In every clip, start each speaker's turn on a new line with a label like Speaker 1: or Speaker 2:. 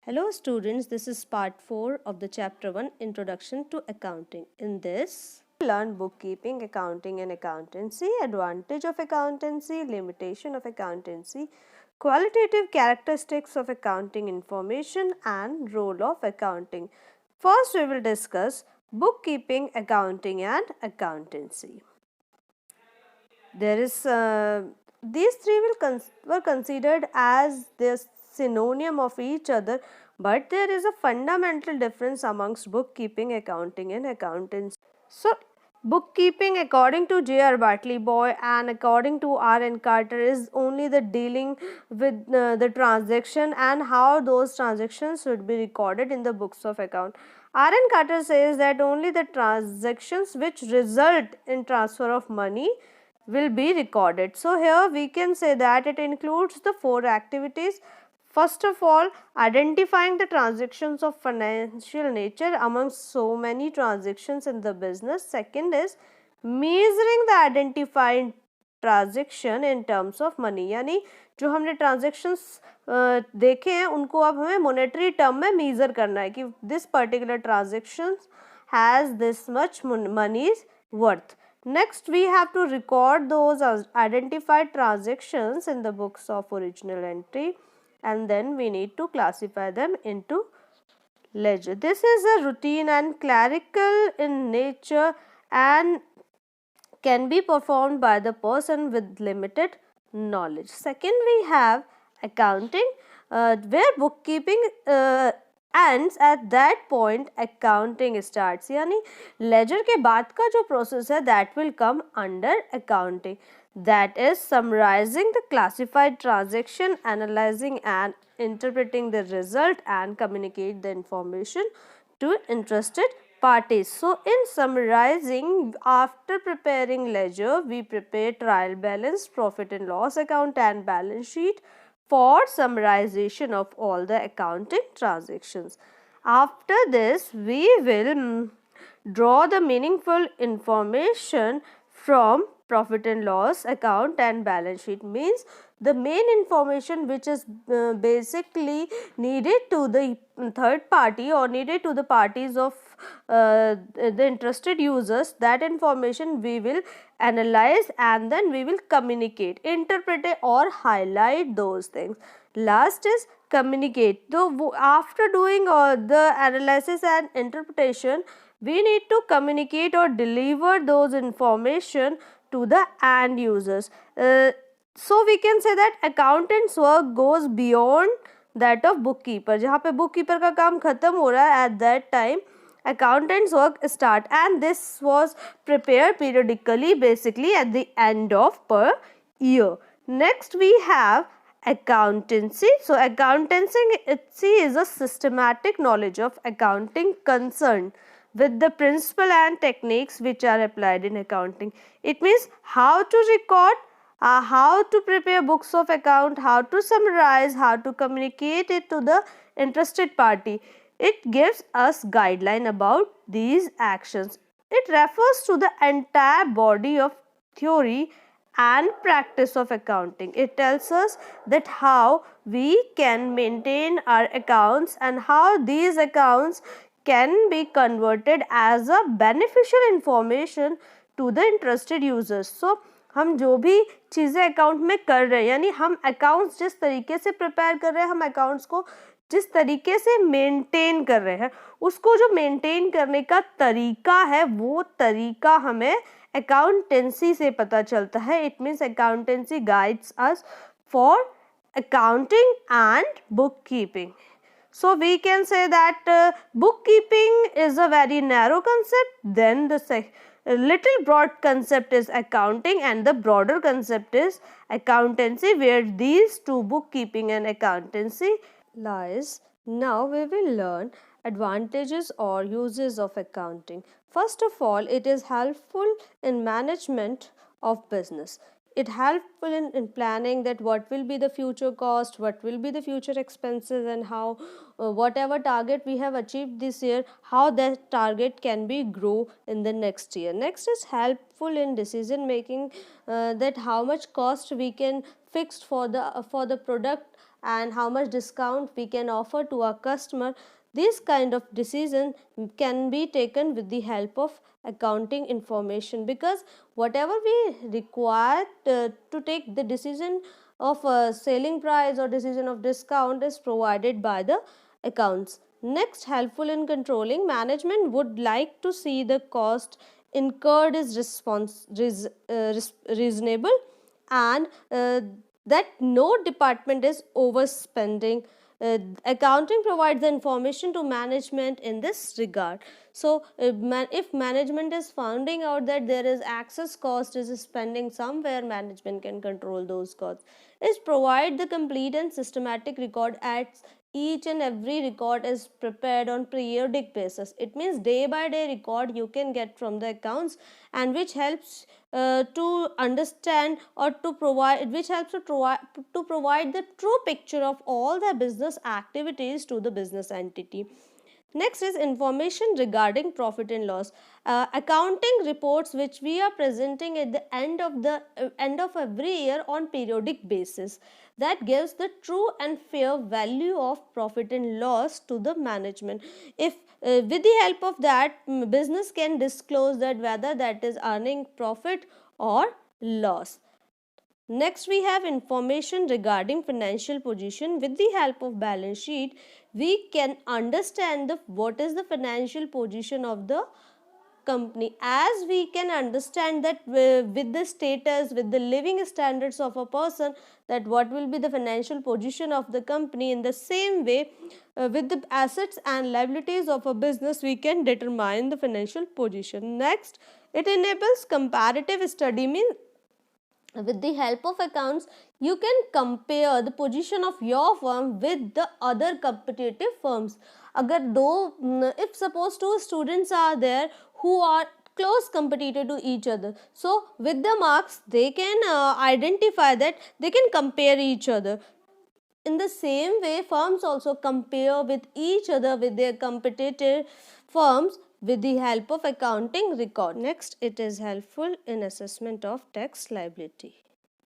Speaker 1: Hello students, this is part 4 of the chapter 1 Introduction to Accounting. In this, we learn bookkeeping, accounting and accountancy, advantage of accountancy, limitation of accountancy, qualitative characteristics of accounting information and role of accounting. First we will discuss bookkeeping, accounting and accountancy. These three were considered as the synonym of each other, but there is a fundamental difference amongst bookkeeping, accounting and accountancy. So bookkeeping, according to J.R. Bartley Boy and according to R.N. Carter, is only the dealing with the transaction and how those transactions should be recorded in the books of account. R.N. Carter says that only the transactions which result in transfer of money will be recorded. So here we can say that it includes the 4 activities. First of all, identifying the transactions of financial nature amongst so many transactions in the business. Second is measuring the identified transaction in terms of money, यानी जो हमने transactions देखे हैं उनको अब हमें monetary term में measure करना है कि this particular transactions has this much money's worth. Next, we have to record those identified transactions in the books of original entry, and then we need to classify them into ledger. This is a routine and clerical in nature and can be performed by the person with limited knowledge. Second, we have accounting, where bookkeeping ends at that point accounting starts, यानी ledger के बाद का जो process है that will come under accounting, that is summarizing the classified transaction, analyzing and interpreting the result and communicate the information to interested parties. So in summarizing, after preparing ledger, we prepare trial balance, profit and loss account and balance sheet for summarization of all the accounting transactions. After this, we will draw the meaningful information from profit and loss account and balance sheet. Means the main information which is basically needed to the third party or needed to the parties of the interested users, that information we will analyze and then we will communicate, interpret or highlight those things. Last is communicate. So after doing the analysis and interpretation, we need to communicate or deliver those information to the end users. So we can say that accountant's work goes beyond that of bookkeeper. जहाँ पे bookkeeper का काम खत्म हो रहा है, at that time accountant's work start, and this was prepared periodically, basically at the end of per year. Next we have accountancy. So accountancy is a systematic knowledge of accounting concerned with the principle and techniques which are applied in accounting. It means how to record, how to prepare books of account, how to summarize, how to communicate it to the interested party. It gives us guideline about these actions. It refers to the entire body of theory and practice of accounting. It tells us that how we can maintain our accounts and how these accounts can be converted as a beneficial information to the interested users. So हम जो भी चीज़ें account में कर रहे हैं, यानी हम अकाउंट्स जिस तरीके से प्रिपेयर कर रहे हैं, हम अकाउंट्स को जिस तरीके से मेंटेन कर रहे हैं, उसको जो मेंटेन करने का तरीका है वो तरीका हमें अकाउंटेंसी से पता चलता है. It means accountancy guides us for accounting and bookkeeping. So we can say that bookkeeping is a very narrow concept, then the little broad concept is accounting and the broader concept is accountancy, where these two, bookkeeping and accountancy, lies. Now we will learn advantages or uses of accounting. First of all, it is helpful in management of business. It helpful in planning that what will be the future cost, what will be the future expenses, and how whatever target we have achieved this year, how that target can be grow in the next year. Next is helpful in decision making, that how much cost we can fix for the product and how much discount we can offer to our customer. This kind of decision can be taken with the help of accounting information, because whatever we require to take the decision of selling price or decision of discount is provided by the accounts. Next, helpful in controlling, management would like to see the cost incurred is reasonable, and that no department is overspending. Accounting provides the information to management in this regard. So if management is finding out that there is excess cost is spending somewhere, management can control those costs. Is provide the complete and systematic record at each and every record is prepared on periodic basis. It means day by day record you can get from the accounts, and which helps to understand or to provide, which helps to provide the true picture of all the business activities to the business entity. Next is information regarding profit and loss. Accounting reports which we are presenting at the end of every year on periodic basis, that gives the true and fair value of profit and loss to the management. If with the help of that, business can disclose that whether that is earning profit or loss. Next, we have information regarding financial position. With the help of balance sheet, we can understand what is the financial position of the company, as we can understand that with the status, with the living standards of a person, that what will be the financial position of the company. In the same way, with the assets and liabilities of a business, we can determine the financial position. Next, it enables comparative study, means with the help of accounts you can compare the position of your firm with the other competitive firms. Agar if suppose two students are there who are close competitor to each other, so with the marks they can identify that they can compare each other. In the same way, firms also compare with each other with their competitor firms with the help of accounting record. Next, it is helpful in assessment of tax liability.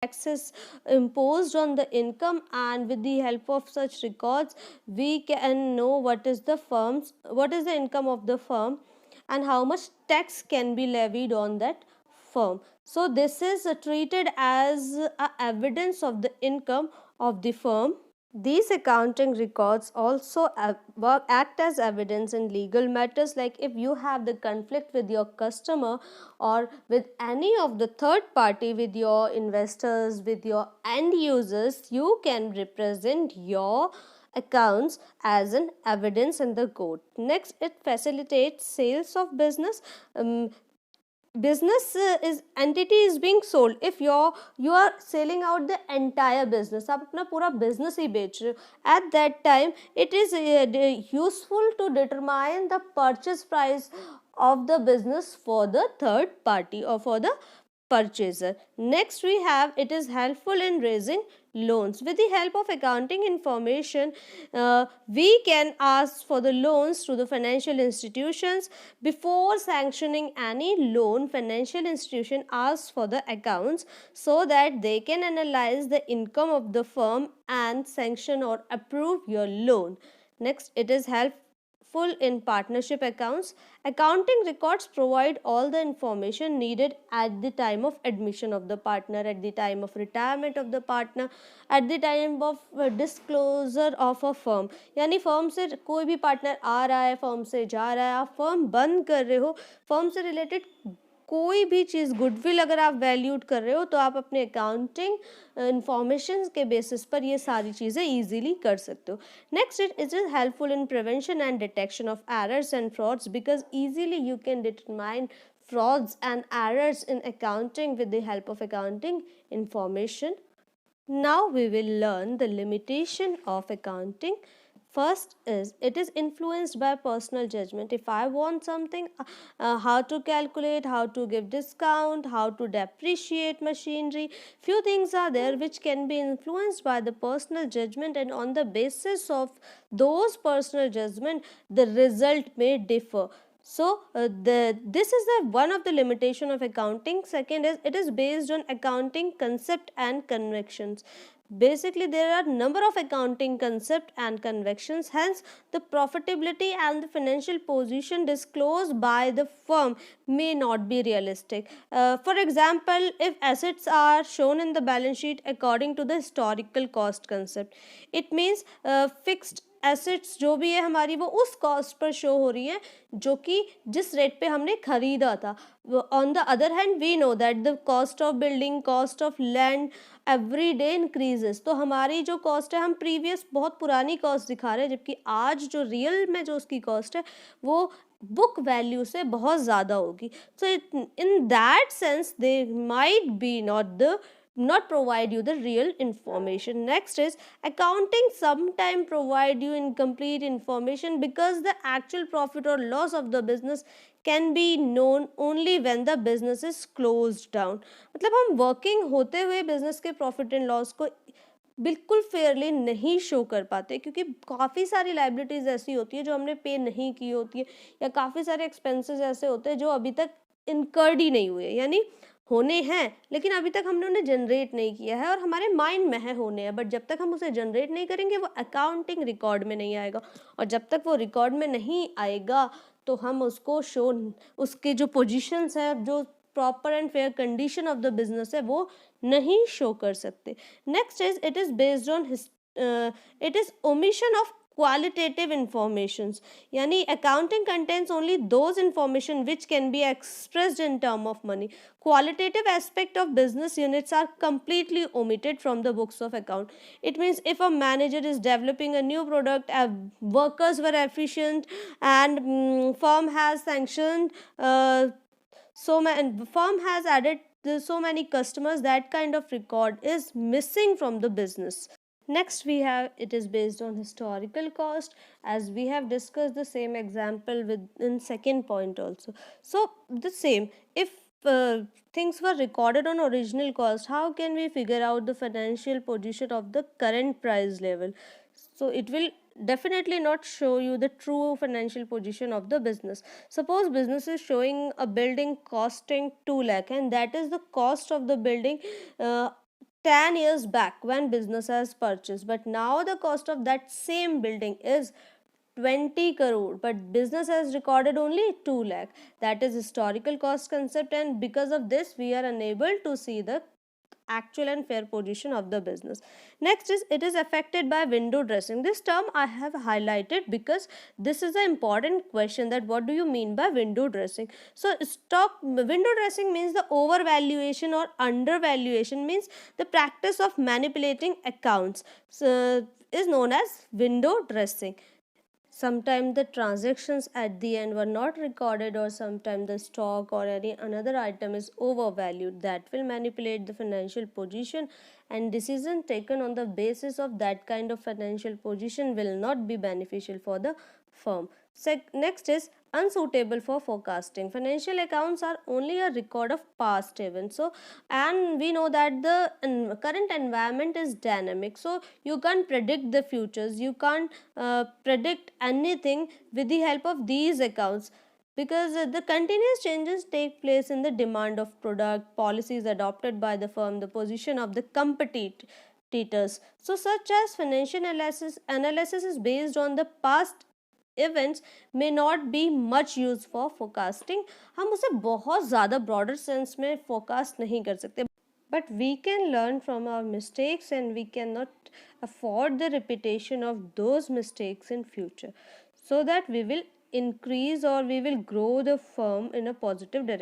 Speaker 1: Tax is imposed on the income, and with the help of such records we can know what is the income of the firm and how much tax can be levied on that firm. So this is treated as evidence of the income of the firm. These accounting records also act as evidence in legal matters, like if you have the conflict with your customer or with any of the third party, with your investors, with your end users, you can represent your accounts as an evidence in the court. Next, it facilitates sales of business. Business is entity is being sold. If you are selling out the entire business, आप अपना पूरा business ही बेच रहे हो, at that time it is useful to determine the purchase price of the business for the third party or for the purchaser. Next, we have it is helpful in raising loans. With the help of accounting information, we can ask for the loans to the financial institutions. Before sanctioning any loan, financial institution asks for the accounts so that they can analyze the income of the firm and sanction or approve your loan. Next, it is helpful in partnership accounts. Accounting records provide all the information needed at the time of admission of the partner, at the time of retirement of the partner, at the time of disclosure of a firm. यानी firm से कोई भी partner आ रहा है, firm से जा रहा है, आप फर्म बंद कर रहे हो, फर्म से रिलेटेड कोई भी चीज़ गुडविल अगर आप वैल्यूड कर रहे हो तो आप अपने अकाउंटिंग इंफॉर्मेशन के बेसिस पर ये सारी चीज़ें ईजिली कर सकते हो. Next, it is helpful in prevention and detection of errors and frauds, because easily you can determine frauds and errors in accounting with the help of accounting information. Now we will learn the limitation of accounting. First is it is influenced by personal judgment. If I want something, how to calculate, how to give discount, how to depreciate machinery, few things are there which can be influenced by the personal judgment, and on the basis of those personal judgment the result may differ. So this is the one of the limitation of accounting. Second is it is based on accounting concept and convictions. Basically, there are number of accounting concept and convictions. Hence, the profitability and the financial position disclosed by the firm may not be realistic. For example, if assets are shown in the balance sheet according to the historical cost concept, it means fixed assets जो भी है हमारी वो उस cost per show हो रही है जो कि जिस रेट पे हमने खरीदा था. On the other hand we know that the cost of building, cost of land every day increases. तो हमारी जो कॉस्ट है हम प्रीवियस बहुत पुरानी कॉस्ट दिखा रहे हैं, जबकि आज जो रियल में जो उसकी कॉस्ट है वो बुक वैल्यू से बहुत ज़्यादा होगी. So in that sense they might be not provide you the real information. Next is accounting sometimes provide you incomplete information because the actual profit or loss of the business can be known only when the business is closed down. मतलब हम working होते हुए business के profit and loss को बिल्कुल Fairlie नहीं show कर पाते, क्योंकि काफ़ी सारी लाइबिलिटीज़ ऐसी होती है जो हमने पे नहीं की होती है, या काफ़ी सारे एक्सपेंसेस ऐसे होते हैं जो अभी तक इनकर्ड ही नहीं हुए, यानी होने हैं लेकिन अभी तक हमने उन्हें जनरेट नहीं किया है और हमारे माइंड में है होने हैं, बट जब तक हम उसे जनरेट नहीं करेंगे वो अकाउंटिंग रिकॉर्ड में नहीं आएगा, और जब तक वो रिकॉर्ड में नहीं आएगा तो हम उसको शो, उसके जो पोजीशंस हैं, जो proper and fair condition of the business है वो नहीं शो कर सकते. Next is it is based on it is omission of qualitative informations. Yani accounting contains only those information which can be expressed in term of money. Qualitative aspect of business units are completely omitted from the books of account. It means if a manager is developing a new product, workers were efficient, and firm has sanctioned firm has added so many customers, that kind of record is missing from the business. Next we have it is based on historical cost, as we have discussed the same example within second point also. So the same, if things were recorded on original cost, how can we figure out the financial position of the current price level? So it will definitely not show you the true financial position of the business. Suppose business is showing a building costing 2 lakh, and that is the cost of the building 10 years back when business has purchased, but now the cost of that same building is 20 crore, but business has recorded only 2 lakh. That is historical cost concept, and because of this we are unable to see the actual and fair position of the business. Next is it is affected by window dressing. This term I have highlighted because this is an important question, that what do you mean by window dressing. So stock window dressing means the overvaluation or undervaluation, means the practice of manipulating accounts, so, is known as window dressing. Sometimes the transactions at the end were not recorded, or sometimes the stock or any another item is overvalued. That will manipulate the financial position, and decision taken on the basis of that kind of financial position will not be beneficial for the firm. Next is unsuitable for forecasting. Financial accounts are only a record of past events. So, and we know that the current environment is dynamic. So, you can't predict the futures. You can't predict anything with the help of these accounts, because the continuous changes take place in the demand of product, policies adopted by the firm, the position of the competitors. So, such as financial analysis is based on the past events may not be much used for forecasting. हम उसे बहुत ज़्यादा broader sense में forecast नहीं कर सकते, but we can learn from our mistakes, and we cannot afford the repetition of those mistakes in future, so that we will increase or we will grow the firm in a positive direction.